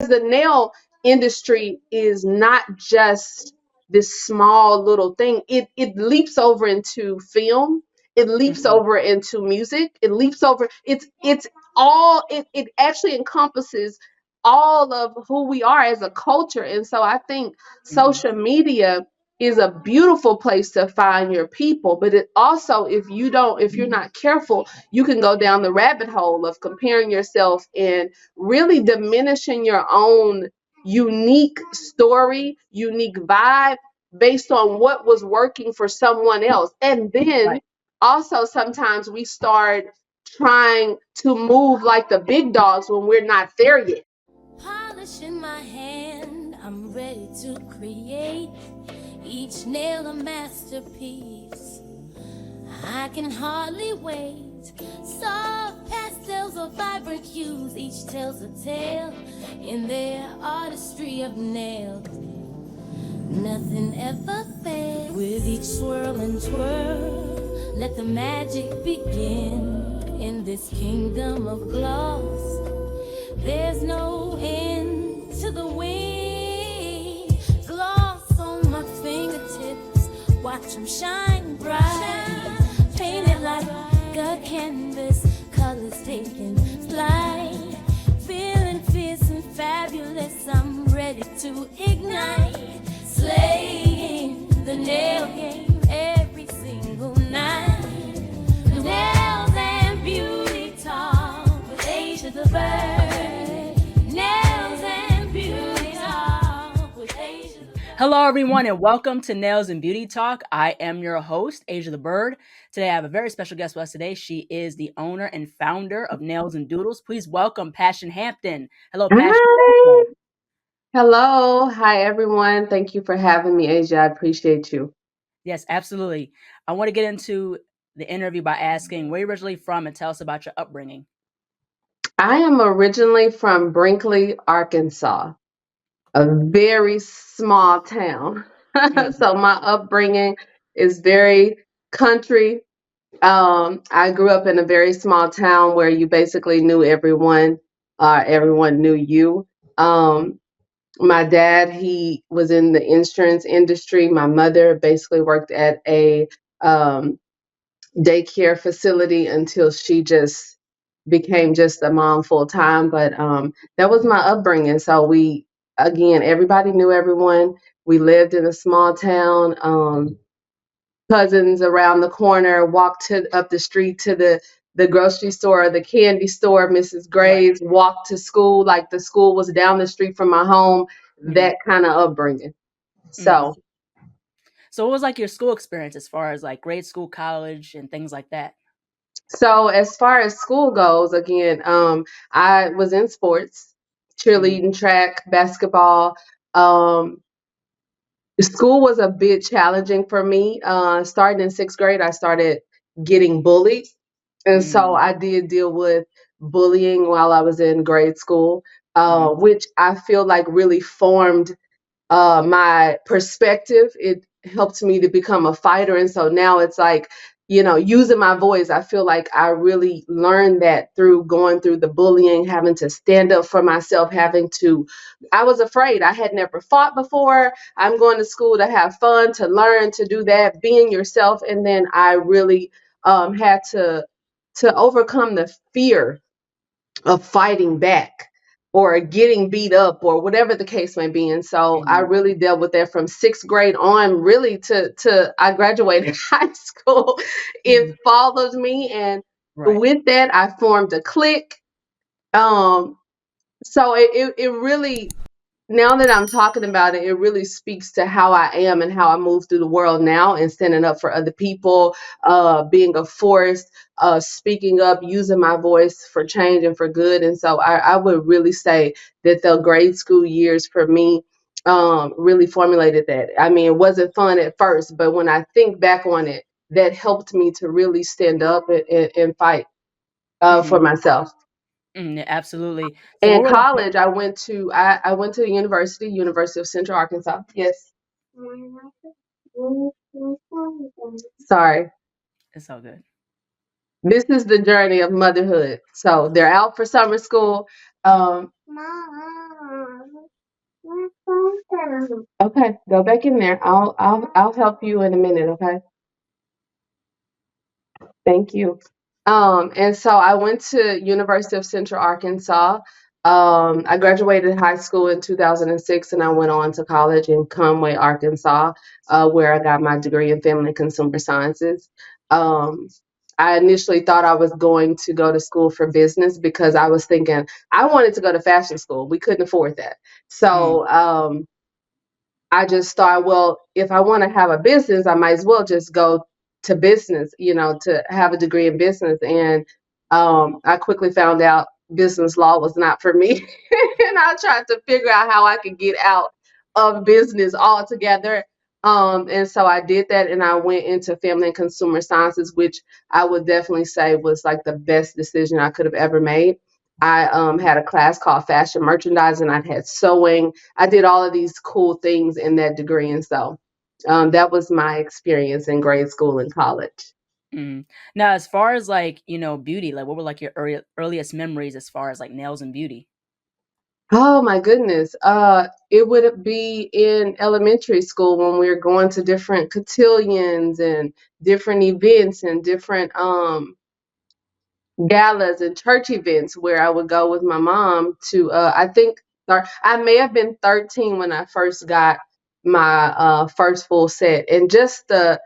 the nail industry is not just this small little thing. It leaps over into film. It leaps Mhm. over into music. It leaps over. It's all. It actually encompasses all of who we are as a culture. And so I think Mhm. social media is a beautiful place to find your people, but it also, if you're not careful, you can go down the rabbit hole of comparing yourself and really diminishing your own unique story, unique vibe based on what was working for someone else. And then Right. also sometimes we start trying to move like the big dogs when we're not there yet. Polish in my hand, I'm ready to create each nail a masterpiece. I can hardly wait. Soft pastels or vibrant hues, each tells a tale in their artistry of nails. Nothing ever fails. With each swirl and twirl, let the magic begin in this kingdom of gloss. There's no end to the wind. Gloss on my fingertips, watch them shine bright. Painted like a canvas, colors taking flight. Feeling fierce and fabulous, I'm ready to ignite. Slaying the nail game every single night. Nails and beauty talk with Asia the Bird. Nails and beauty talk with Asia the Bird. Hello, everyone, and welcome to Nails and Beauty Talk. I am your host, Asia the Bird. Today, I have a very special guest with us today. She is the owner and founder of Nails and Doodles. Please welcome Passion Hampton. Hello, Passion. Hi. Welcome. Hello. Hi, everyone. Thank you for having me, Asia. I appreciate you. Yes, absolutely. I want to get into the interview by asking where you're originally from and tell us about your upbringing. I am originally from Brinkley, Arkansas, a very small town. Mhm. So my upbringing is very country. I grew up in a very small town where you basically knew everyone, everyone knew you. My dad, he was in the insurance industry. My mother basically worked at a um, daycare facility until she just became just a mom full time. But that was my upbringing. So again, everybody knew everyone. We lived in a small town. Cousins around the corner, walked up the street to the grocery store or the candy store. Mrs. Right. Gray's walked to school like the school was down the street from my home. Mhm. That kind of upbringing. Mhm. So So, what was like your school experience as far as like grade school, college, and things like that? So as far as school goes, again, I was in sports, Mhm. cheerleading, track, basketball. Um, School was a bit challenging for me. Starting in sixth grade, I started getting bullied, and so Mhm. I did deal with bullying while I was in grade school, Mhm. which I feel like really formed my perspective. It helped me to become a fighter. And so now it's like, using my voice, I feel like I really learned that through going through the bullying, having to stand up for myself, I was afraid. I had never fought before. I'm going to school to have fun, to learn, to do that, being yourself. And then I really had to overcome the fear of fighting back or getting beat up or whatever the case may be. And so I Mhm. really dealt with that from sixth grade on, really to I graduated high school. It Mhm. followed me. And Right. with that, I formed a clique. Um, so it really, now that I'm talking about it, it really speaks to how I am and how I move through the world now and standing up for other people, being a force, speaking up, using my voice for change and for good. And so I would really say that the grade school years for me really formulated that. I mean, it wasn't fun at first, but when I think back on it, that helped me to really stand up and fight for Mhm. myself. Yeah, absolutely. So, In what were like your, college, I went to the University of Central Arkansas. Yes. Sorry. it's all good. This is the journey of motherhood. So they're out for summer school. Um, Okay, go back in there. I'll help you in a minute, okay? Thank you. And so I went to University of Central Arkansas. I graduated high school in 2006, and I went on to college in Conway, Arkansas, where I got my degree in family and consumer sciences. Um, I initially thought I was going to go to school for business because I was thinking I wanted to go to fashion school. We couldn't afford that. Mm, So I just thought, well, if I want to have a business, I might as well just go to business, to have a degree in business. And I quickly found out business law was not for me. And I tried to figure out how I could get out of business altogether. And so I did that, and I went into family and consumer sciences, which I would definitely say was like the best decision I could have ever made. I had a class called fashion merchandising. I had sewing. I did all of these cool things in that degree. And so that was my experience in grade school and college. mm. Now, as far as like, beauty, like what were like your earliest memories as far as like nails and beauty? Oh my goodness. It would be in elementary school when we were going to different cotillions and different events and different galas and church events where I would go with my mom to I think I may have been 13 when I first got my first full set. And just the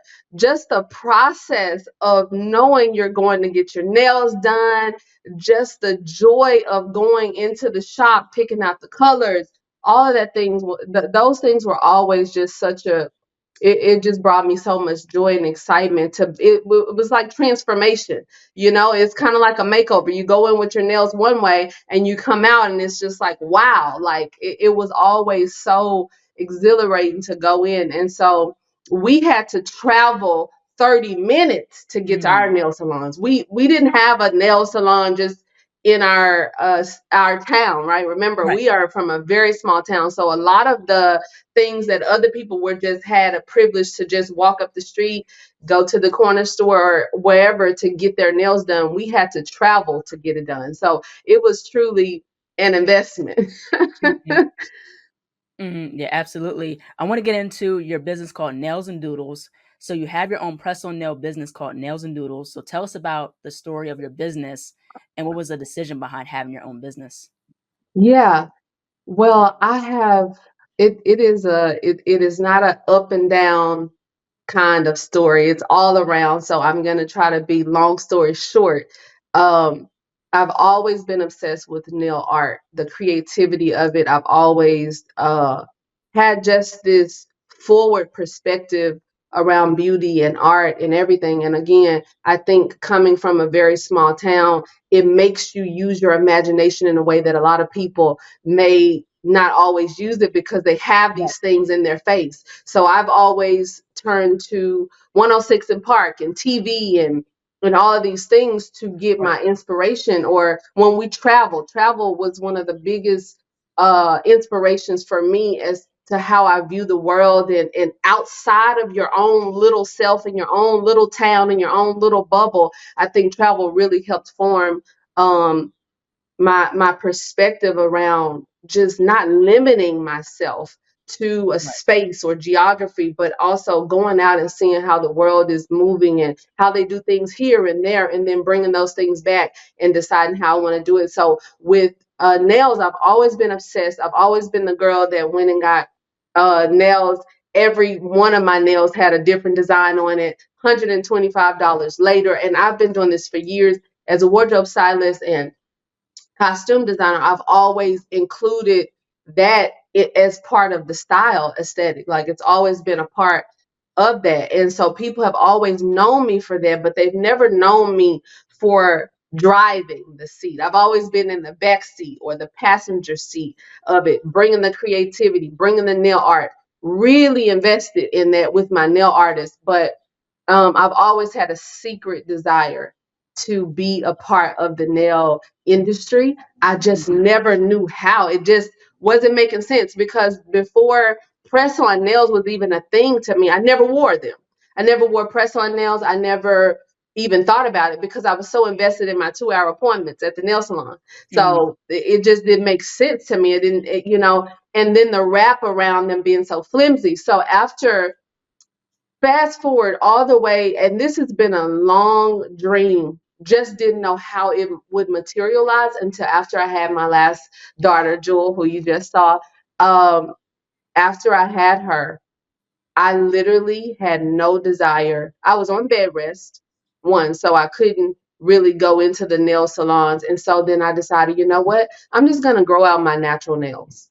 process of knowing you're going to get your nails done, just the joy of going into the shop, picking out the colors, all of that things those things were always just such a it just brought me so much joy and excitement. It was like transformation. It's kind of like a makeover. You go in with your nails one way and you come out and it's just like, wow. Like it was always so exhilarating to go in. And so we had to travel 30 minutes to get to Mm, our nail salons. We didn't have a nail salon just in our town, right? Remember, right. we are from a very small town. So a lot of the things that other people were just had a privilege to just walk up the street, go to the corner store or wherever to get their nails done. We had to travel to get it done. So it was truly an investment. Mhm, mhm, yeah, absolutely. I want to get into your business called Nails and Doodles. So you have your own press-on nail business called Nails and Doodles. So tell us about the story of your business and what was the decision behind having your own business? Yeah. Well, I have it is not a up and down kind of story. It's all around. So I'm going to try to be long story short. Um, I've always been obsessed with nail art, the creativity of it. I've always had just this forward perspective around beauty and art and everything. And again, I think coming from a very small town, it makes you use your imagination in a way that a lot of people may not always use it because they have Right, these things in their face. So I've always turned to 106 in Park and TV and all of these things to get right, my inspiration. Or when we travel was one of the biggest inspirations for me as to how I view the world, and outside of your own little self in your own little town in your own little bubble. I think travel really helped form um, my perspective around just not limiting myself to a right, space or geography, but also going out and seeing how the world is moving and how they do things here and there, and then bringing those things back and deciding how I want to do it. So with nails, I've always been obsessed. I've always been the girl that went and got nails. Every one of my nails had a different design on it, $125 later. And I've been doing this for years as a wardrobe stylist and costume designer. I've always included that as part of the style aesthetic. Like it's always been a part of that. And so people have always known me for that, but they've never known me for driving the seat. I've always been in the back seat or the passenger seat of it, bringing the creativity, bringing the nail art, really invested in that with my nail artist. But I've always had a secret desire to be a part of the nail industry. I just mhm, never knew how. It just wasn't making sense because before press on nails was even a thing to me, I never wore them. I never wore press on nails. I never even thought about it because I was so invested in my 2-hour appointments at the nail salon. Mm-hmm. So it just didn't make sense to me. It didn't, and then the wrap around them being so flimsy. So after fast forward all the way, and this has been a long dream, just didn't know how it would materialize until after I had my last daughter, Jewel, who you just saw. Um, After I had her, I literally had no desire. I was on bed rest, one, so I couldn't really go into the nail salons. And so then I decided, you know what? I'm just going to grow out my natural nails.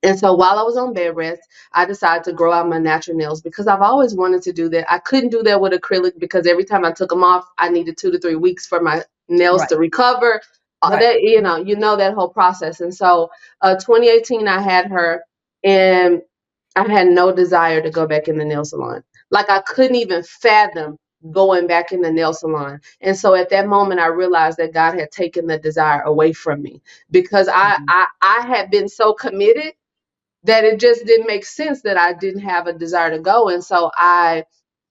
And so while I was on bed rest, I decided to grow out my natural nails because I've always wanted to do that. I couldn't do that with acrylic because every time I took them off, I needed 2 to 3 weeks for my nails Right. to recover. Right. That that whole process. And so, 2018, I had her, and I had no desire to go back in the nail salon. Like I couldn't even fathom going back in the nail salon. And so at that moment, I realized that God had taken the desire away from me because Mm-hmm. I had been so committed that it just didn't make sense that I didn't have a desire to go. And so I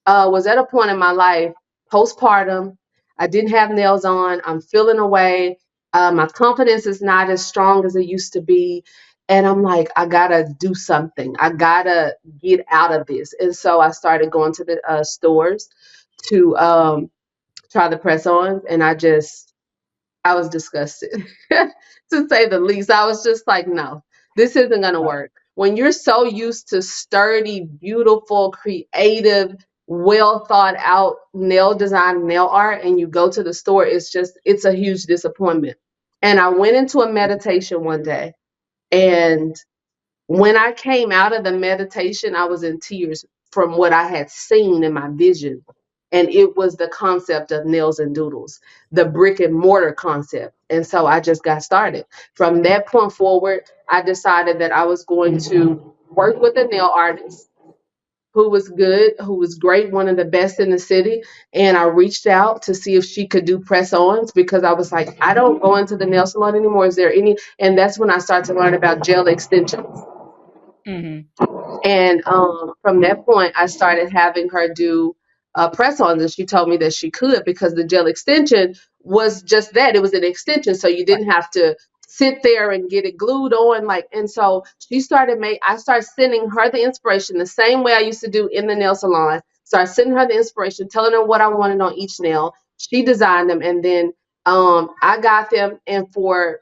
was at a point in my life, postpartum. I didn't have nails on. I'm feeling away. My confidence is not as strong as it used to be. And I'm like, I gotta do something. I gotta get out of this. And so I started going to the stores to try the press ons, and I was disgusted, to say the least. I was just like, no, this isn't going to Right. work. When you're so used to sturdy, beautiful, creative, well thought out nail design, nail art, and you go to the store, it's a huge disappointment. And I went into a meditation one day, and when I came out of the meditation, I was in tears from what I had seen in my vision. And it was the concept of nails and doodles, the brick and mortar concept. And so I just got started. From that point forward, I decided that I was going to work with a nail artist who was good, who was great, one of the best in the city. And I reached out to see if she could do press ons because I was like, I don't go into the nail salon anymore. Is there any? And that's when I started to learn about gel extensions. Mm-hmm. And from that point, I started having her do press-ons, and she told me that she could because the gel extension was just that. It was an extension, so you Right. didn't have to sit there and get it glued on. And so I started sending her the inspiration the same way I used to do in the nail salon. So I sending her the inspiration, telling her what I wanted on each nail. She designed them, and then I got them, and for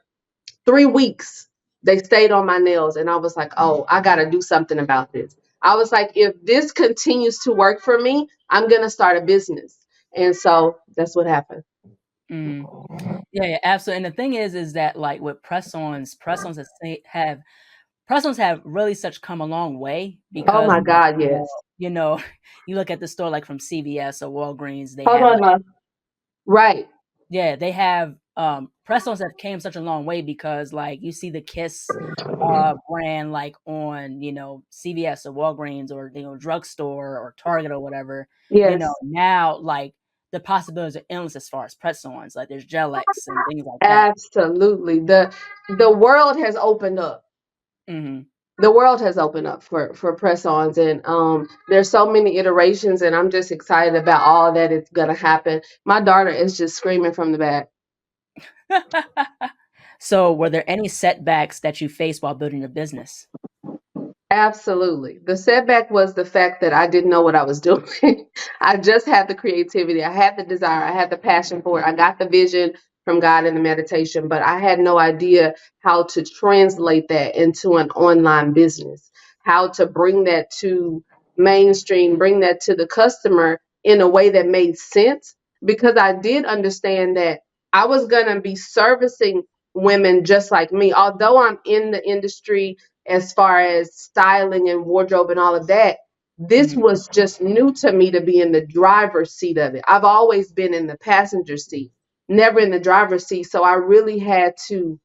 3 weeks, they stayed on my nails. And I was like, oh, I got to do something about this. I was like, if this continues to work for me, I'm going to start a business. And so that's what happened. Mm-hmm. Yeah, absolutely. And the thing is that like with press-ons have really such come a long way Oh because my God, uh, yes. you know, you look at the store like from CVS or Walgreens, they Hold have on, like love. Right. yeah, they have press-ons have came such a long way because like you see the Kiss brand like on, CVS or Walgreens or drugstore or Target or whatever, Yes, now like the possibilities are endless as far as press-ons. Like there's Gel-X and things like that. absolutely. The world has opened up. Mhm. The world has opened up for press-ons, and there's so many iterations, and I'm just excited about all that is gonna happen. My daughter is just screaming from the back. So, were there any setbacks that you faced while building your business? Absolutely. The setback was the fact that I didn't know what I was doing. I just had the creativity, I had the desire, I had the passion for it. I got the vision from God in the meditation, but I had no idea how to translate that into an online business, how to bring that to mainstream, bring that to the customer in a way that made sense. Because I did understand that I was going to be servicing women just like me. Although I'm in the industry as far as styling and wardrobe and all of that, this Mhm. was just new to me to be in the driver's seat of it. I've always been in the passenger seat, never in the driver's seat. So I really had to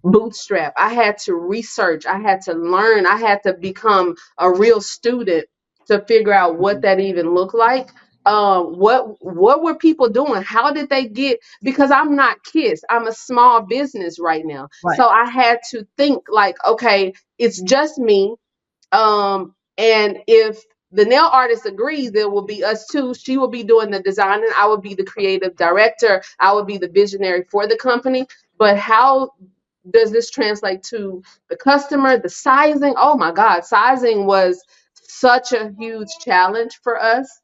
bootstrap. I had to research. I had to learn. I had to become a real student to figure out what Mhm. that even looked like. What were people doing? How did they get? Because I'm not Kiss. I'm a small business right now. Right. So I had to think like, okay, it's just me. And if the nail artist agrees, it will be us two. She will be doing the designing. I will be the creative director. I will be the visionary for the company. But how does this translate to the customer? The sizing. Oh my God, sizing was such a huge challenge for us.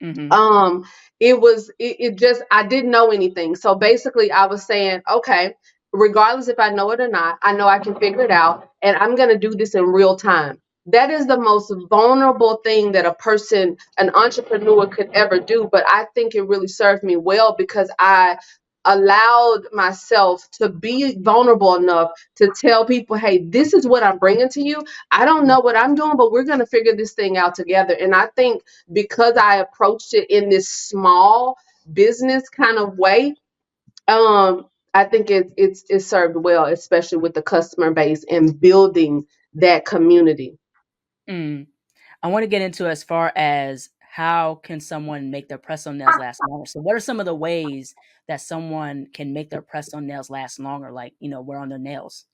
Mm-hmm. It just, I didn't know anything. So basically I was saying, okay, regardless if I know it or not, I know I can figure it out, and I'm going to do this in real time. That is the most vulnerable thing that a person, an entrepreneur, could ever do. But I think it really served me well because I allowed myself to be vulnerable enough to tell people, hey, this is what I'm bringing to you. I don't know what I'm doing, but we're going to figure this thing out together. And I think because I approached it in this small business kind of way, I think it served well, especially with the customer base and building that community. Mm. I want to get into as far as how can someone make their press-on nails last longer. So what are some of the ways that someone can make their press-on nails last longer, like, wear on their nails?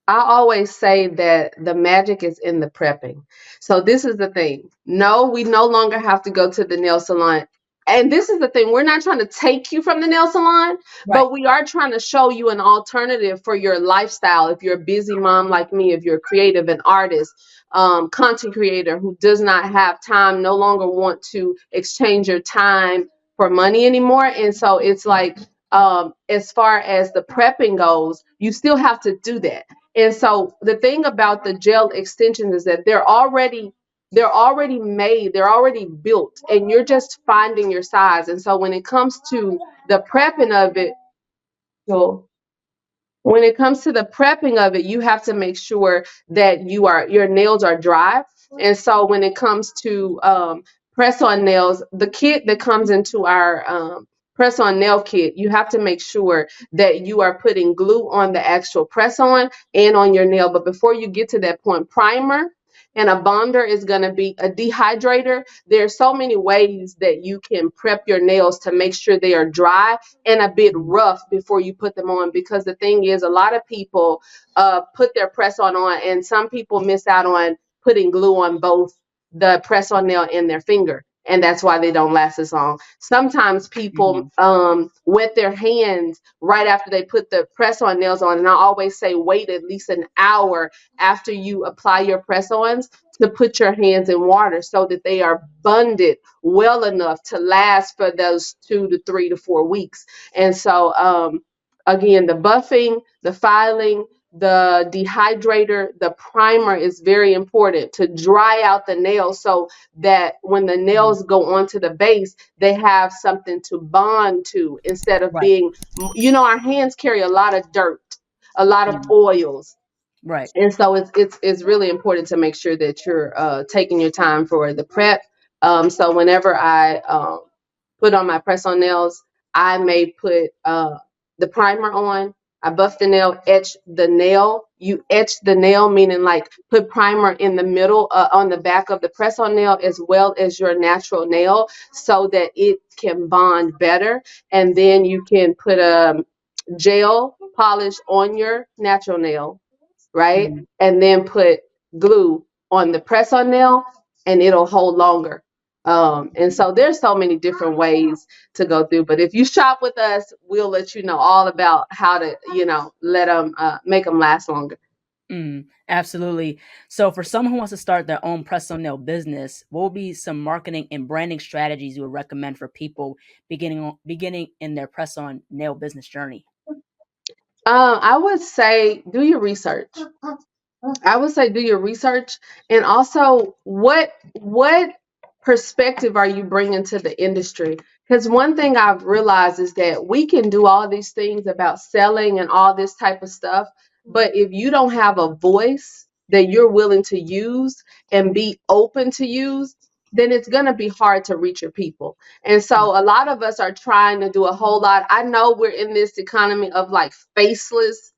I always say that the magic is in the prepping. So this is the thing. No, we no longer have to go to the nail salon. And this is the thing. We're not trying to take you from the nail salon, Right. but we are trying to show you an alternative for your lifestyle. If you're a busy mom like me, if you're creative, an artist, content creator who does not have time, no longer want to exchange your time for money anymore. And so it's like, as far as the prepping goes, you still have to do that. And so the thing about the gel extensions is that they're already made, they're already built, and you're just finding your size. And so when it comes to the prepping of it, so when it comes to the prepping of it, you have to make sure that your nails are dry. And so when it comes to press on nails, the kit that comes into our press on nail kit, you have to make sure that you are putting glue on the actual press on and on your nail. But before you get to that point, primer and a bonder is going to be a dehydrator. There are so many ways that you can prep your nails to make sure they are dry and a bit rough before you put them on, because the thing is, a lot of people put their press on, and some people miss out on putting glue on both the press on nail and their finger, and that's why they don't last as long. Sometimes people Mhm. wet their hands right after they put the press on nails on, and I always say wait at least an hour after you apply your press ons to put your hands in water so that they are bonded well enough to last for those 2 to 3 to 4 weeks. And so, again, the buffing, the filing, the dehydrator, the primer is very important to dry out the nails so that when the nails go onto the base, they have something to bond to instead of Right. being, our hands carry a lot of dirt, a lot of Mhm. oils. Right. And so it's really important to make sure that you're taking your time for the prep. So whenever I put on my press on nails, I may put the primer on. I buff the nail, etch the nail. You etch the nail, meaning like put primer in the middle on the back of the press on nail as well as your natural nail so that it can bond better. And then you can put a gel polish on your natural nail, right? Mhm. And then put glue on the press on nail and it'll hold longer. And so there's so many different ways to go through. But if you shop with us, we'll let you know all about how to, let them make them last longer. Absolutely. So for someone who wants to start their own press-on nail business, what would be some marketing and branding strategies you would recommend for people beginning in their press-on nail business journey? I would say do your research. I would say do your research, and also what perspective are you bringing to the industry? Because one thing I've realized is that we can do all these things about selling and all this type of stuff, but if you don't have a voice that you're willing to use and be open to use, then it's going to be hard to reach your people. And so a lot of us are trying to do a whole lot. I know we're in this economy of like faceless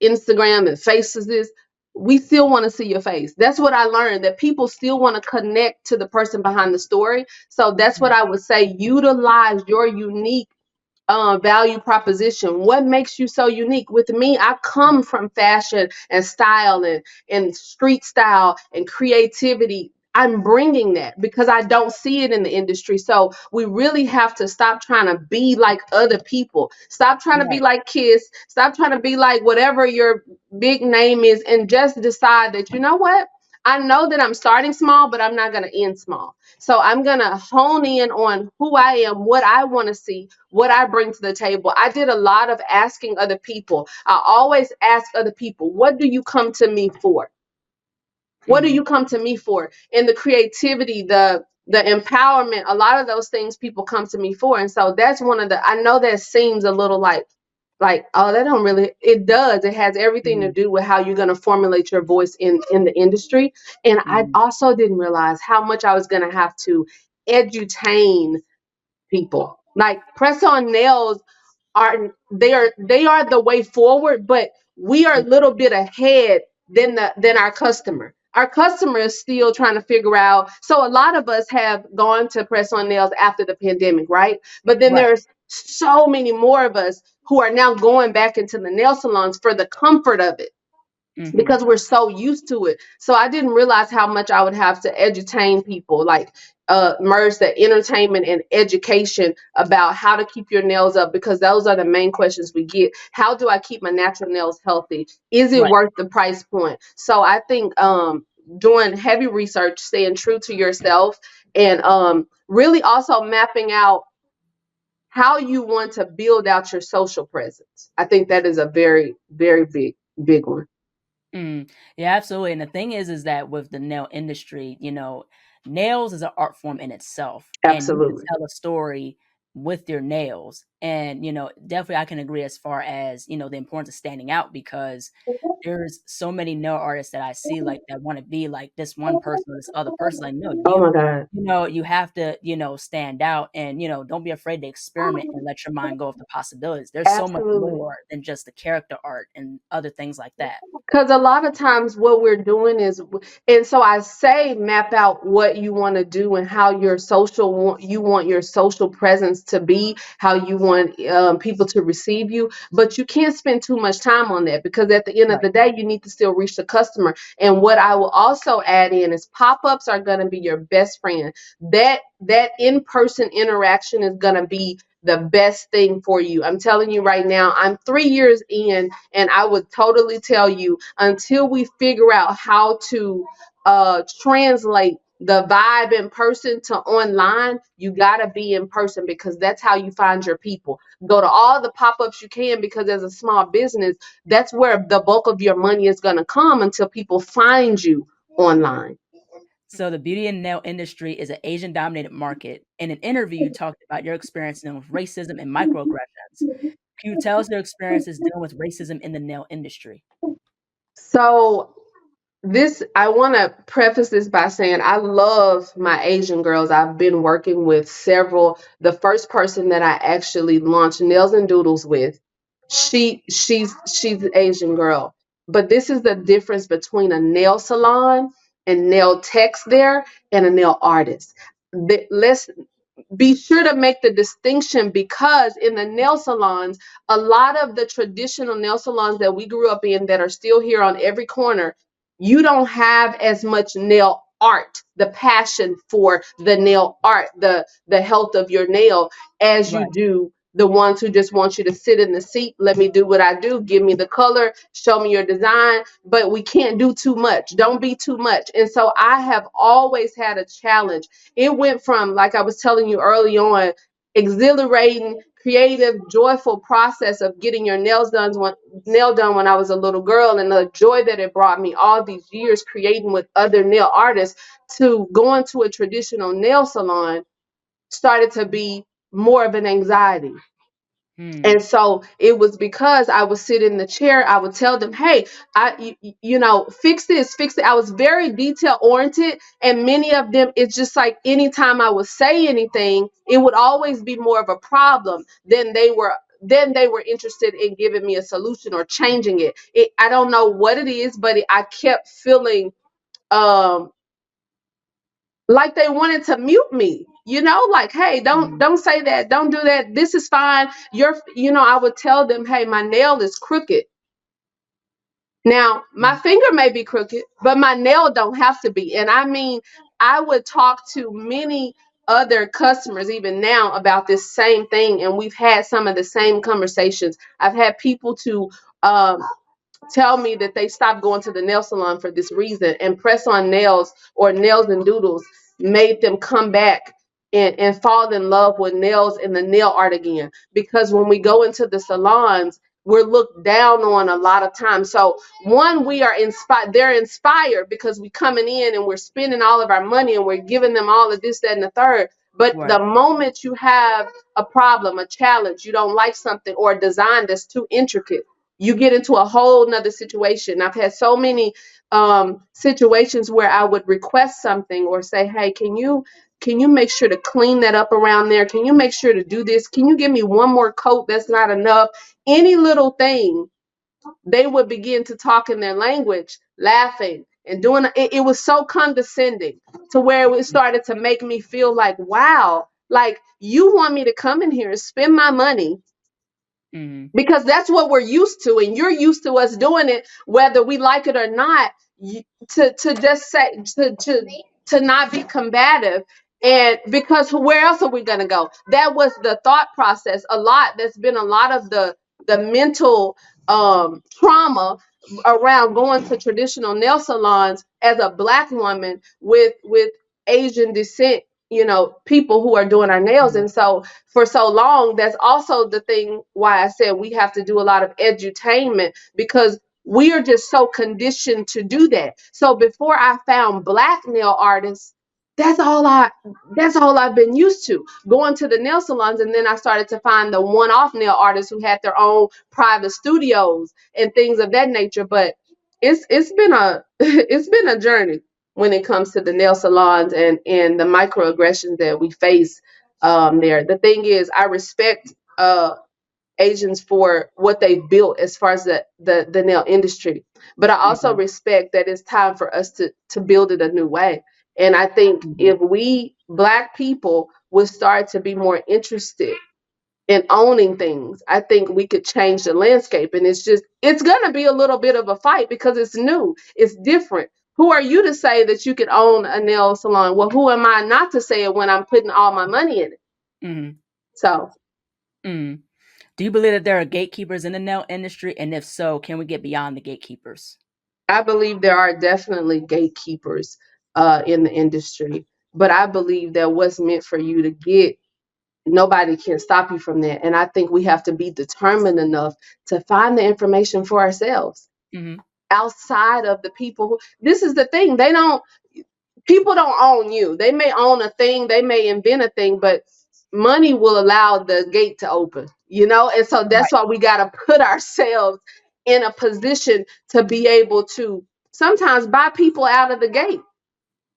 Instagram and faces this, we still want to see your face. That's what I learned, that people still want to connect to the person behind the story. So that's what I would say. Utilize your unique value proposition. What makes you so unique? With me, I come from fashion and style and street style and creativity. I'm bringing that because I don't see it in the industry. So we really have to stop trying to be like other people. Stop trying to be Right. like Kiss. Stop trying to be like whatever your big name is, and just decide that, you know what? I know that I'm starting small, but I'm not going to end small. So I'm going to hone in on who I am, what I want to see, what I bring to the table. I did a lot of asking other people. I always ask other people, what do you come to me for? What do Mm-hmm. you come to me for? And the creativity, the empowerment, a lot of those things people come to me for. And so that's one of the, I know that seems a little like, oh, that don't really, it does. It has everything to Mm-hmm. do with how you're going to formulate your voice in the industry. And I Mm-hmm. also didn't realize how much I was going to have to edutain people. Like press on nails they are the way forward, but we are a little bit ahead than our customer. Our customer is still trying to figure out. So a lot of us have gone to press on nails after the pandemic, right? But then Right. there's so many more of us who are now going back into the nail salons for the comfort of it Mm-hmm. because we're so used to it. So I didn't realize how much I would have to edutain people, like merge the entertainment and education about how to keep your nails up, because those are the main questions we get. How do I keep my natural nails healthy? Is it Right. worth the price point? So I think doing heavy research, staying true to yourself, and really also mapping out how you want to build out your social presence. I think that is a very, very big one. Mm, yeah, absolutely. And the thing is that with the nail industry, nails is an art form in itself, and you can Absolutely. tell a story with your nails. And definitely, I can agree as far as the importance of standing out, because there's so many nail artists that I see like that want to be like this one person or this other person. Like, no, Oh my God. you have to stand out, and don't be afraid to experiment and let your mind go with the possibilities. There's so much Absolutely. more than just the character art and other things like that. Because a lot of times what we're doing is, and so I say map out what you want to do and how you want your social presence to be, how you want people to receive you. But you can't spend too much time on that, because at the end of Right. the day, you need to still reach the customer. And what I will also add in is pop-ups are going to be your best friend. That in-person interaction is going to be the best thing for you. I'm telling you right now, I'm 3 years in, and I would totally tell you, until we figure out how to translate the vibe in person to online, you got to be in person, because that's how you find your people. Go to all the pop-ups you can, because as a small business, that's where the bulk of your money is going to come until people find you online. So the beauty and nail industry is an Asian-dominated market. In an interview, you talked about your experience dealing with racism and microaggressions. Can you tell us your experiences dealing with racism in the nail industry? So this, I want to preface this by saying I love my Asian girls. I've been working with several. The first person that I actually launched Nails and Doodles with, she's an Asian girl. But this is the difference between a nail salon and nail techs there and a nail artist. Let's be sure to make the distinction, because in the nail salons, a lot of the traditional nail salons that we grew up in that are still here on every corner, you don't have as much nail art, the passion for the nail art, the health of your nail, as you Right. do the ones who just want you to sit in the seat, let me do what I do, give me the color, show me your design, but we can't do too much. Don't be too much. And so I have always had a challenge. It went from, like I was telling you early on, exhilarating, creative, joyful process of getting your nail done when I was a little girl, and the joy that it brought me all these years creating with other nail artists, to going to a traditional nail salon started to be more of an anxiety. Hmm. And so it was because I would sit in the chair, I would tell them, hey, fix this, fix it. I was very detail oriented. And many of them, it's just like anytime I would say anything, it would always be more of a problem than they were interested in giving me a solution or changing it. I don't know what it is, but I kept feeling um like they wanted to mute me, like, hey, don't Hmm. don't say that, don't do that, this is fine, I would tell them, hey, my nail is crooked, Now, my finger may be crooked, but my nail don't have to be. And I mean, I would talk to many other customers even now about this same thing, and we've had some of the same conversations. I've had people to um, tell me that they stopped going to the nail salon for this reason, and press on nails or nails and doodles made them come back and fall in love with nails and the nail art again. Because when we go into the salons, we're looked down on a lot of times. So one, we are inspired, they're inspired because we coming in and we're spending all of our money and we're giving them all of this, that, and the third. But Right. the moment you have a problem, a challenge, you don't like something or a design that's too intricate, you get into a whole nother situation. I've had so many situations where I would request something or say, hey, can you make sure to clean that up around there? Can you make sure to do this? Can you give me one more coat? That's not enough. Any little thing, they would begin to talk in their language, laughing and doing it. It was so condescending to where it started to make me feel like, wow, like you want me to come in here and spend my money Mm-hmm. because that's what we're used to, and you're used to us doing it whether we like it or not. To just say to not be combative, and because where else are we going to go? That was the thought process. A lot That's been a lot of the mental trauma around going to traditional nail salons as a Black woman with Asian descent, people who are doing our nails. And so for so long, that's also the thing why I said we have to do a lot of edutainment, because we are just so conditioned to do that. So before I found Black nail artists, that's all I've been used to, going to the nail salons. And then I started to find the one-off nail artists who had their own private studios and things of that nature. But it's been a it's been a journey when it comes to the nail salons and the microaggressions that we face there. The thing is, I respect Asians for what they built as far as the nail industry, but I also Mm-hmm. respect that it's time for us to build it a new way. And I think Mm-hmm. if we Black people would start to be more interested in owning things, I think we could change the landscape. And it's gonna be a little bit of a fight because it's new, it's different. Who are you to say that you could own a nail salon? Well, who am I not to say it when I'm putting all my money in it? Mm-hmm. So Mm-hmm. Do you believe that there are gatekeepers in the nail industry? And if so, can we get beyond the gatekeepers? I believe there are definitely gatekeepers in the industry, but I believe that what's meant for you to get, nobody can stop you from that. And I think we have to be determined enough to find the information for ourselves Mm-hmm. outside of the people who, this is the thing, people don't own you. They may own a thing, they may invent a thing, but money will allow the gate to open, and so that's Right. why we got to put ourselves in a position to be able to sometimes buy people out of the gate,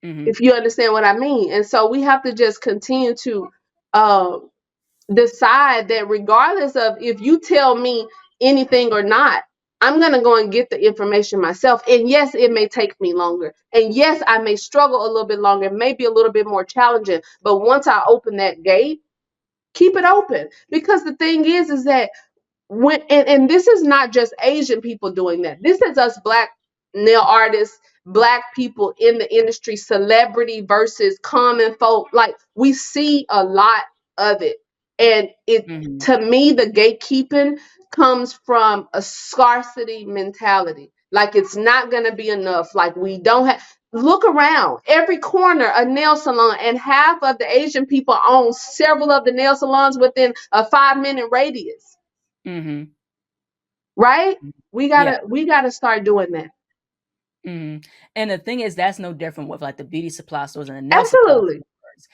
Mm-hmm. if you understand what I mean. And so we have to just continue to uh, decide that regardless of if you tell me anything or not, I'm going to go and get the information myself. And yes, it may take me longer. And yes, I may struggle a little bit longer, maybe a little bit more challenging. But once I open that gate, keep it open. Because the thing is that and this is not just Asian people doing that. This is us Black nail artists, Black people in the industry, celebrity versus common folk. Like we see a lot of it. And it Mm-hmm. to me, the gatekeeping comes from a scarcity mentality. Like it's not gonna be enough. Like we don't have, look around every corner a nail salon, and half of the Asian people own several of the nail salons within a 5-minute radius. Mm-hmm. Right? We Yeah. gotta we gotta start doing that. Mm-hmm. And the thing is, that's no different with like the beauty supply stores and the nail supply Absolutely. stores,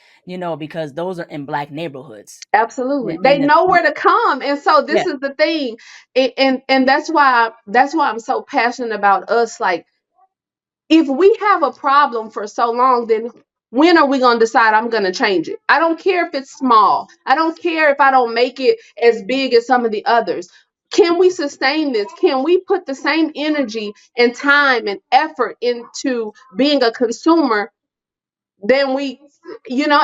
because those are in Black neighborhoods. Absolutely. They And the know where to come. And so yeah. this is the thing. And that's why I'm so passionate about us. Like if we have a problem for so long, then when are we going to decide I'm going to change it? I don't care if it's small. I don't care if I don't make it as big as some of the others. Can we sustain this? Can we put the same energy and time and effort into being a consumer than we,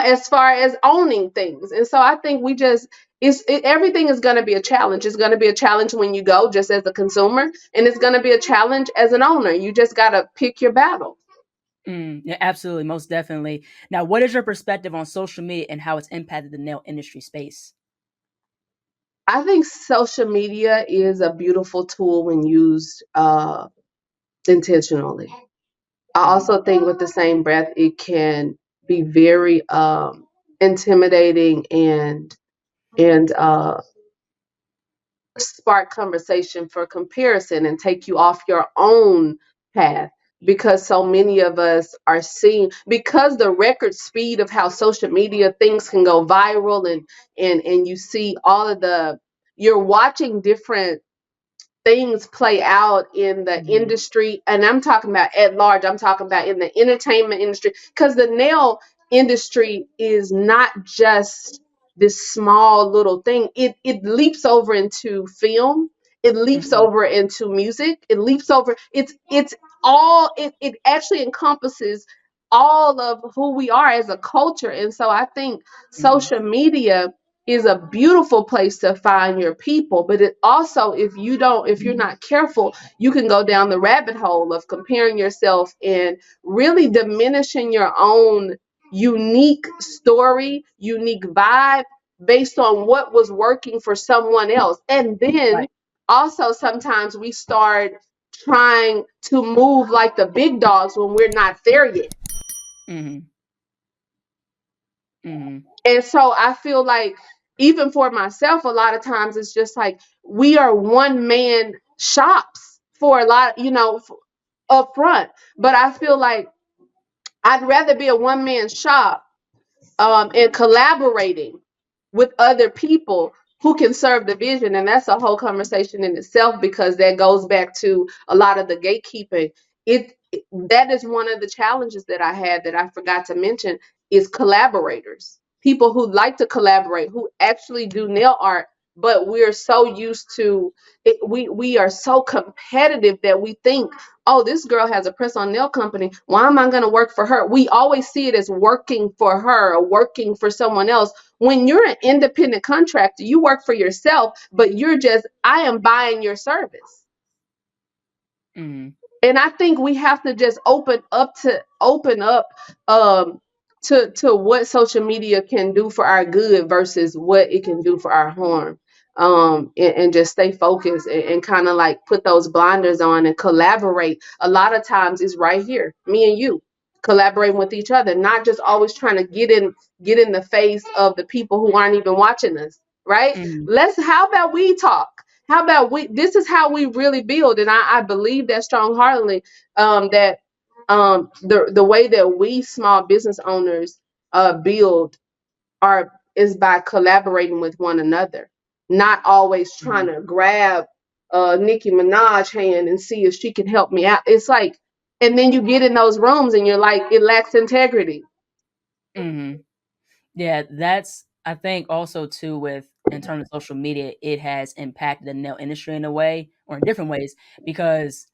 as far as owning things? And so I think we just, everything is going to be a challenge. It's going to be a challenge when you go just as a consumer, and it's going to be a challenge as an owner. You just got to pick your battle. Yeah, absolutely, most definitely. Now, what is your perspective on social media and how it's impacted the nail industry space? I think social media is a beautiful tool when used intentionally. I Mm-hmm. also think with the same breath, it can be very intimidating and spark conversation for comparison and take you off your own path, because so many of us are seeing, because the record speed of how social media things can go viral, and you see all of the, you're watching different things play out in the Mm-hmm. industry, and I'm talking about at large, I'm talking about in the entertainment industry, because the nail industry is not just this small little thing. It leaps over into film, it leaps Mm-hmm. over into music, it leaps over, it's all, it actually encompasses all of who we are as a culture. And so I think Mm-hmm. social media is a beautiful place to find your people, but it also, if you're not careful, you can go down the rabbit hole of comparing yourself and really diminishing your own unique story, unique vibe, based on what was working for someone else. And then Right. also sometimes we start trying to move like the big dogs when we're not there yet. Mm-hmm. Mm-hmm. And so I feel like, even for myself, a lot of times it's just like we are one man shops for a lot, up front. But I feel like I'd rather be a one man shop, and collaborating with other people who can serve the vision. And that's a whole conversation in itself, because that goes back to a lot of the gatekeeping. That is one of the challenges that I had that I forgot to mention, is collaborators. People who like to collaborate, who actually do nail art, but we're so used to it, we are so competitive that we think, oh, this girl has a press on nail company, why am I going to work for her? We always see it as working for her or working for someone else. When you're an independent contractor, you work for yourself, but I am buying your service. Mm-hmm. And I think we have to just open up um to what social media can do for our good versus what it can do for our harm. And just stay focused, and kind of like put those blinders on and collaborate. A lot of times it's right here, me and you collaborating with each other, not just always trying to get in the face of the people who aren't even watching us, right? Mm-hmm. How about we talk? How about this is how we really build. And I believe that strong-heartedly, that the way that we small business owners build is by collaborating with one another, not always trying to grab Nicki Minaj hand and see if she can help me out. It's like, and then you get in those rooms and you're like, it lacks integrity. Mm-hmm. Yeah, that's, I think also too, with in terms of social media, it has impacted the nail industry in a way or in different ways, because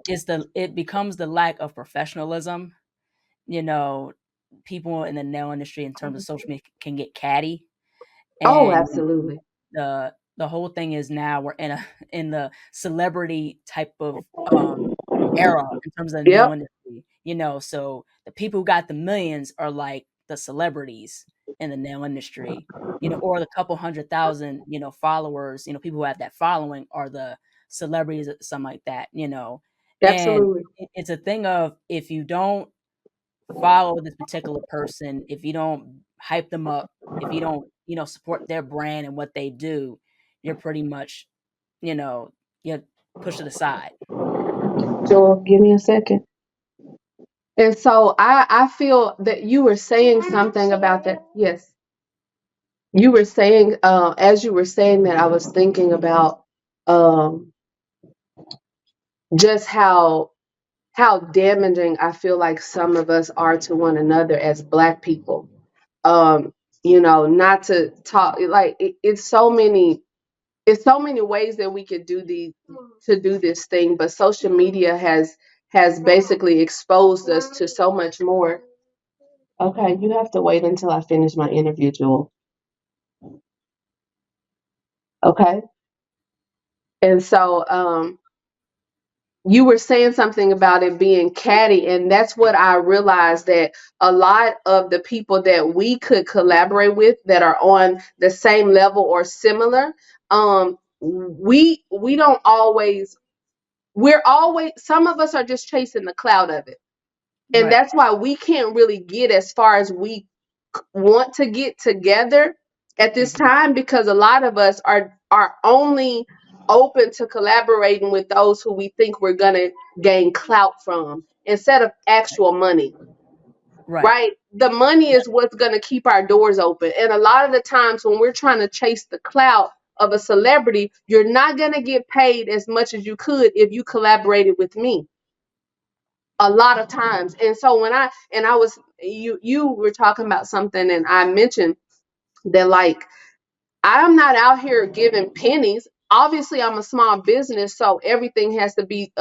it becomes the lack of professionalism. You know, people in the nail industry in terms of social media can get catty, Oh, and absolutely. the whole thing is now we're in a in the celebrity type of era in terms of the nail Yep. industry. So the people who got the millions are like the celebrities in the nail industry. Or the couple 100,000 followers. People who have that following are the celebrities, something like that. And Absolutely. it's a thing of, if you don't follow this particular person, if you don't hype them up, if you don't, support their brand and what they do, you're pretty much, you know, you're pushed to the side. Joel, give me a second. And so I feel that you were saying something about that. Yes. You were saying, as you were saying that, I was thinking about um, just how damaging I feel like some of us are to one another as Black people. Um, not to talk like it's so many ways that we could do this thing, but social media has basically exposed us to so much more. Okay, you have to wait until I finish my interview, Jewel. Okay. And so you were saying something about it being catty, and that's what I realized, that a lot of the people that we could collaborate with that are on the same level or similar, we don't always, we're always, some of us are just chasing the cloud of it. And Right. that's why we can't really get as far as we want to get together at this Mhm. time, because a lot of us are only open to collaborating with those who we think we're gonna gain clout from instead of actual money. Right. Right? The money is what's gonna keep our doors open. And a lot of the times when we're trying to chase the clout of a celebrity, you're not gonna get paid as much as you could if you collaborated with me. A lot of times. And so when I was, you were talking about something, and I mentioned that, like, I'm not out here giving pennies. Obviously, I'm a small business, so everything has to be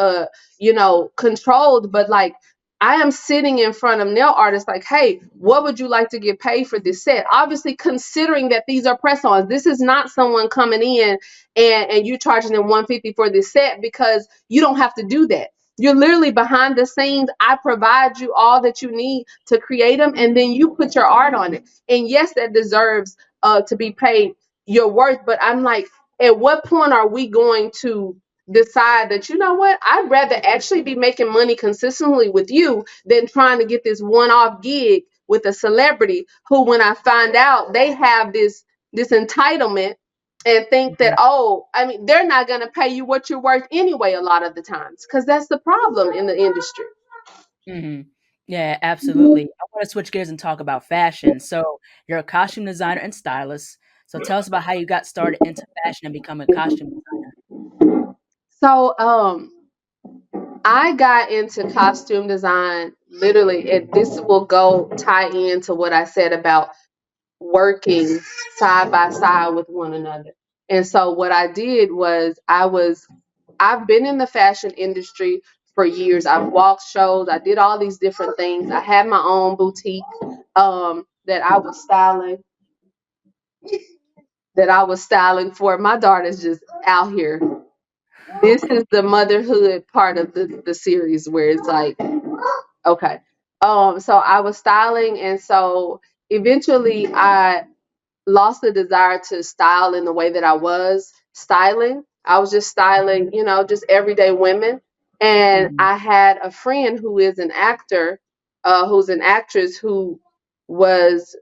controlled, but like, I am sitting in front of nail artists like, "Hey, what would you like to get paid for this set?" Obviously, considering that these are press-ons. This is not someone coming in and you charging them 150 for this set, because you don't have to do that. You're literally behind the scenes. I provide you all that you need to create them, and then you put your art on it. And yes, that deserves to be paid your worth. But I'm like, at what point are we going to decide that, you know what, I'd rather actually be making money consistently with you than trying to get this one-off gig with a celebrity who, when I find out, they have this entitlement and think that, Mhm. oh, I mean, they're not going to pay you what you're worth anyway a lot of the times, because that's the problem in the industry. Mhm. Yeah, absolutely. I want to switch gears and talk about fashion. So, you're a costume designer and stylist. So, tell us about how you got started into fashion and becoming a costume designer. So I got into costume design literally, and this will go tie into what I said about working side by side with one another. And so what I did was, I've been in the fashion industry for years. I've walked shows, I did all these different things. I had my own boutique that I was styling, for. My daughter's just out here. This is the motherhood part of the series, where it's like, okay. So I was styling, and so eventually I lost the desire to style in the way that I was styling. I was just styling, just everyday women. And Mhm. I had a friend who is an actor, who's an actress, who was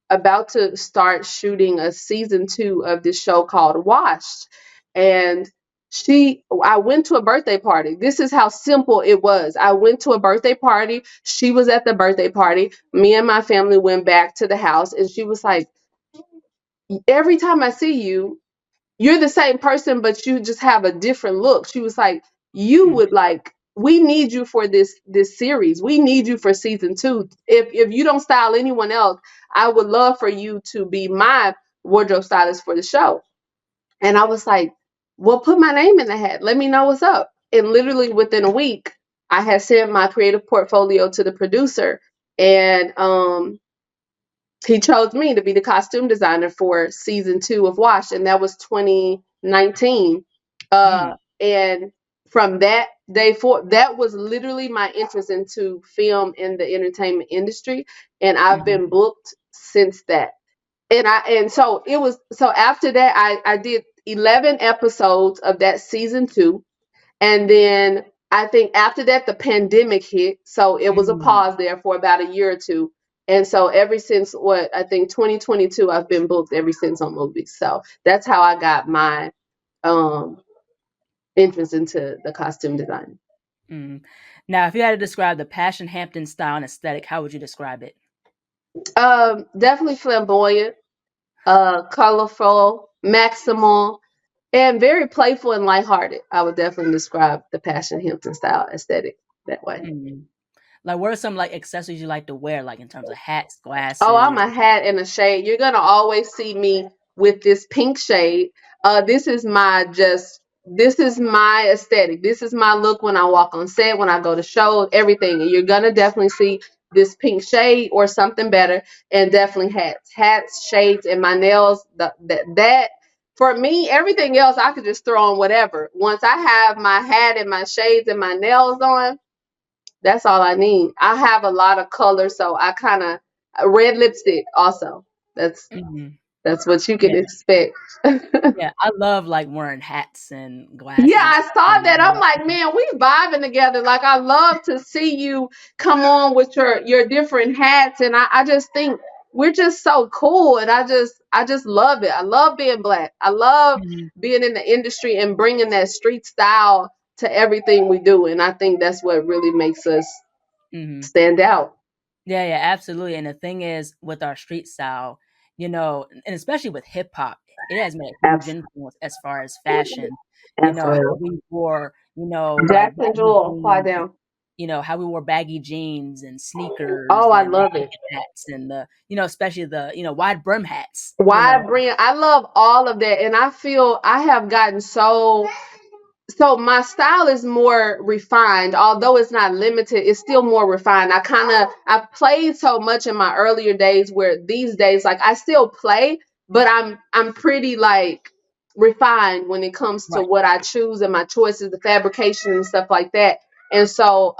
about to start shooting a season 2 of this show called Washed. And I went to a birthday party. This is how simple it was. I went to a birthday party. She was at the birthday party. Me and my family went back to the house, and she was like, "Every time I see you, you're the same person, but you just have a different look." She was like, "You Mhm. would like, we need you for this series. We need you for season 2. If you don't style anyone else, I would love for you to be my wardrobe stylist for the show." And I was like, "Well, put my name in the hat. Let me know what's up." And literally within a week, I had sent my creative portfolio to the producer, and he chose me to be the costume designer for season 2 of Wash, and that was 2019. Mhm. And from that day forward, that was literally my interest into film in the entertainment industry, and I've Mhm. been booked since that. And so it was, so after that, I did 11 episodes of that season 2, and then I think after that, the pandemic hit. So it was a Mhm. pause there for about a year or two. And so ever since, what, I think 2022, I've been booked ever since on movies. So that's how I got my um, entrance into the costume design. Mhm. Now, if you had to describe the Passion Hampton style and aesthetic, how would you describe it? Definitely flamboyant, colorful, maximal, and very playful and lighthearted. I would definitely describe the Passion Hampton style aesthetic that way. Mhm. Like, what are some like accessories you like to wear, like in terms of hats, Oh, I'm glasses? a hat and a shade. You're gonna always see me with this pink shade. This is my aesthetic. This is my look when I walk on set, when I go to shows, everything. And you're gonna definitely see this pink shade or something better, and definitely hats, shades, and my nails. That For me, everything else I could just throw on whatever. Once I have my hat and my shades and my nails on, that's all I need. I have a lot of color, so I kind of red lipstick also. That's Mhm. that's what you can Yeah, expect. yeah, I love, like, wearing hats and Yeah, glasses and I stuff saw like that. I'm that. like, man, we vibing together. Like, I love to see you come on with your different hats, and I just think we're just so cool, and I just love it. I love being black. I love Mhm, being in the industry and bringing that street style to everything we do, and I think that's what really makes us mhm. stand out. Yeah, yeah, absolutely, and the thing is, with our street style, and especially with hip hop, it has made a huge Abs- influence as far as fashion. How Absolutely. we wore, like, Jackson baggy Jewel, quiet jeans, down. how we wore baggy jeans and sneakers Oh, I and love it. bucket hats and especially the, wide brim hats, Wide brand. I love all of that, and I feel I have gotten so my style is more refined, although it's not limited. It's still more refined. I played so much in my earlier days, where these days, like, I still play, but I'm pretty like refined when it comes to Right. what I choose and my choices, the fabrication and stuff like that. And so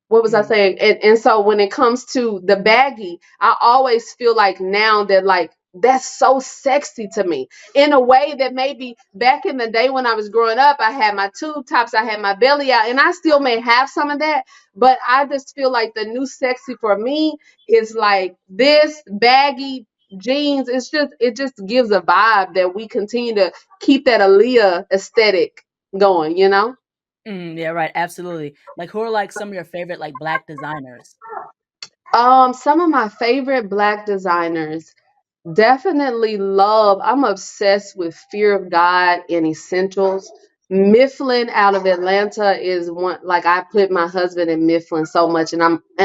what was I Mhm. saying? And so when it comes to the baggy, I always feel like now that, like, that's so sexy to me in a way that maybe back in the day when I was growing up, I had my tube tops, I had my belly out, and I still may have some of that, but I just feel like the new sexy for me is like this baggy jeans. It just gives a vibe that we continue to keep that Aaliyah aesthetic going, you know? Yeah, right, absolutely. Like, who are, like, some of your favorite, like, Black designers? Some of my favorite black designers. Definitely love. I'm obsessed with Fear of God and Essentials. Mifflin out of Atlanta is one. Like, I put my husband in Mifflin so much, and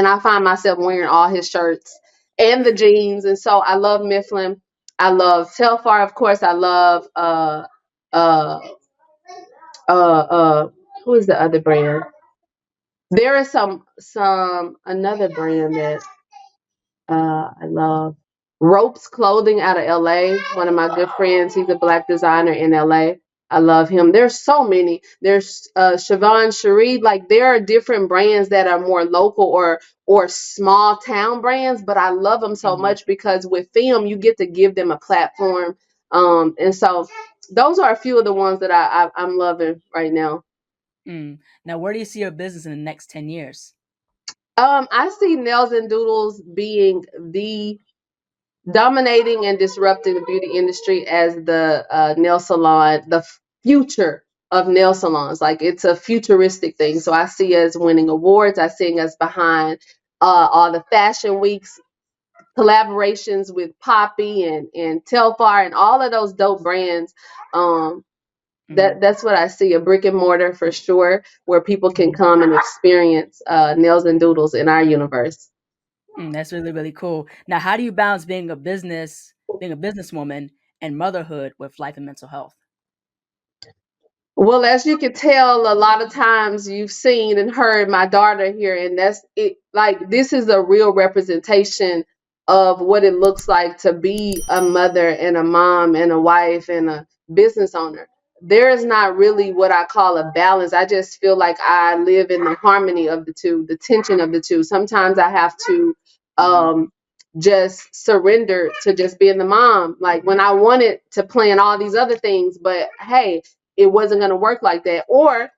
I find myself wearing all his shirts and the jeans, and so I love Mifflin. I love Telfar, of course. I love uh who is the other brand? There is some another brand that I love. Ropes Clothing out of LA. One of my good friends. He's a black designer in LA. I love him. There's so many. There's Siobhan Sharif. Like, there are different brands that are more local or small town brands, but I love them so Mhm, much because with film you get to give them a platform. And so those are a few of the ones that I'm loving right now. mm. Now, where do you see your business in the next 10 years? I see Nails and Doodles being the dominating and disrupting the beauty industry as the nail salon, the future of nail salons. Like, it's a futuristic thing. So I see us winning awards. I see us behind all the fashion weeks, collaborations with Poppy and Telfar and all of those dope brands. Um, Mhm, that's what I see, a brick and mortar for sure, where people can mhm. come and experience nails and doodles in our universe. That's really, really cool. Now, how do you balance being a businesswoman, and motherhood with life and mental health? Well, as you can tell, a lot of times you've seen and heard my daughter here, and that's it. Like, this is a real representation of what it looks like to be a mother and a mom and a wife and a business owner. There is not really what I call a balance. I just feel like I live in the harmony of the two, the tension of the two. Sometimes I have to Mhm, um, just surrender to just being the mom. Like, when I wanted to plan all these other things, but hey, it wasn't going to work like that. Or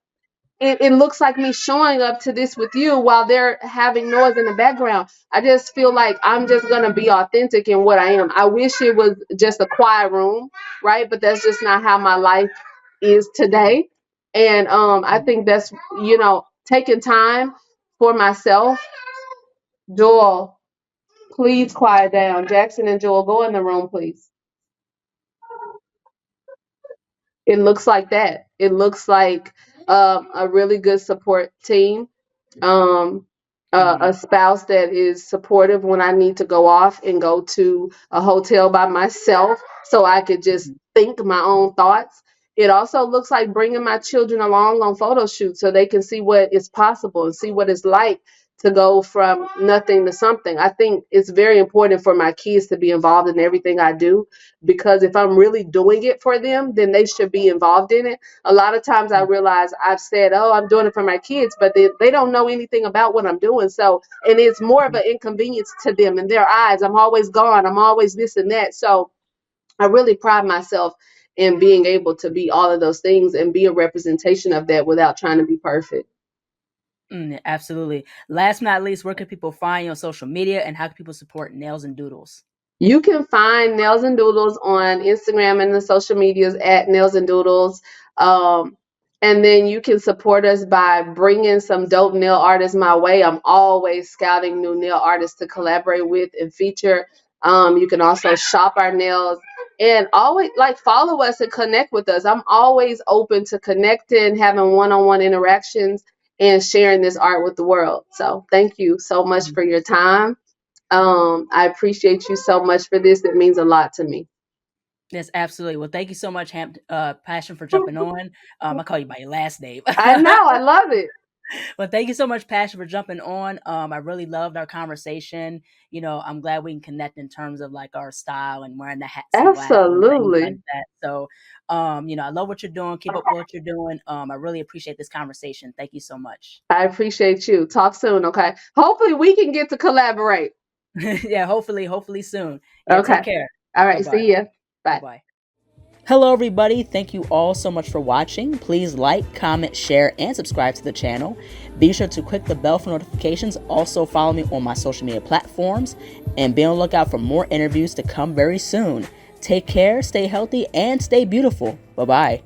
it looks like me showing up to this with you while they're having noise in the background. I just feel like I'm just going to be authentic in what I am. I wish it was just a quiet room, right? But that's just not how my life is today. And I mhm. think that's, taking time for myself. Joel, please quiet down. Jackson and Joel, go in the room, please. It looks like that. It looks like a really good support team, um, a Mhm, spouse that is supportive when I need to go off and go to a hotel by myself so I could just mhm, think my own thoughts. it also looks like bringing my children along on photo shoots so they can see what is possible and see what it's like to go from nothing to something. I think it's very important for my kids to be involved in everything I do, because if I'm really doing it for them, then they should be involved in it. A lot of times I realize I've said, oh, I'm doing it for my kids, but they don't know anything about what I'm doing. So, and it's more of an inconvenience to them in their eyes. I'm always gone. I'm always this and that. So I really pride myself in being able to be all of those things and be a representation of that without trying to be perfect. Absolutely. Last but not least, where can people find you on social media, and how can people support Nails and Doodles? You can find Nails and Doodles on Instagram and the social medias at Nails and Doodles. Um, and then you can support us by bringing some dope nail artists my way. I'm always scouting new nail artists to collaborate with and feature. You can also shop our nails and always like follow us and connect with us. I'm always open to connecting, having one-on-one interactions, and sharing this art with the world. So thank you so much for your time. I appreciate you so much for this. It means a lot to me. Yes, absolutely. Well, thank you so much, Passion, for jumping on. I call you by your last name. I know. I love it. Well, thank you so much, Passion, for jumping on. I really loved our conversation. I'm glad we can connect in terms of like our style and wearing the hats and what have you, things like Absolutely. that. So, I love what you're doing. Keep up what you're doing. I really appreciate this conversation. Thank you so much. I appreciate you. Talk soon, okay? Hopefully we can get to collaborate. Yeah, hopefully soon. Yeah, take Okay. care. All right. Bye-bye. See ya. Bye. Bye-bye. Hello, everybody. Thank you all so much for watching. Please like, comment, share, and subscribe to the channel. Be sure to click the bell for notifications. Also, follow me on my social media platforms, and be on the lookout for more interviews to come very soon. Take care, stay healthy, and stay beautiful. Bye-bye.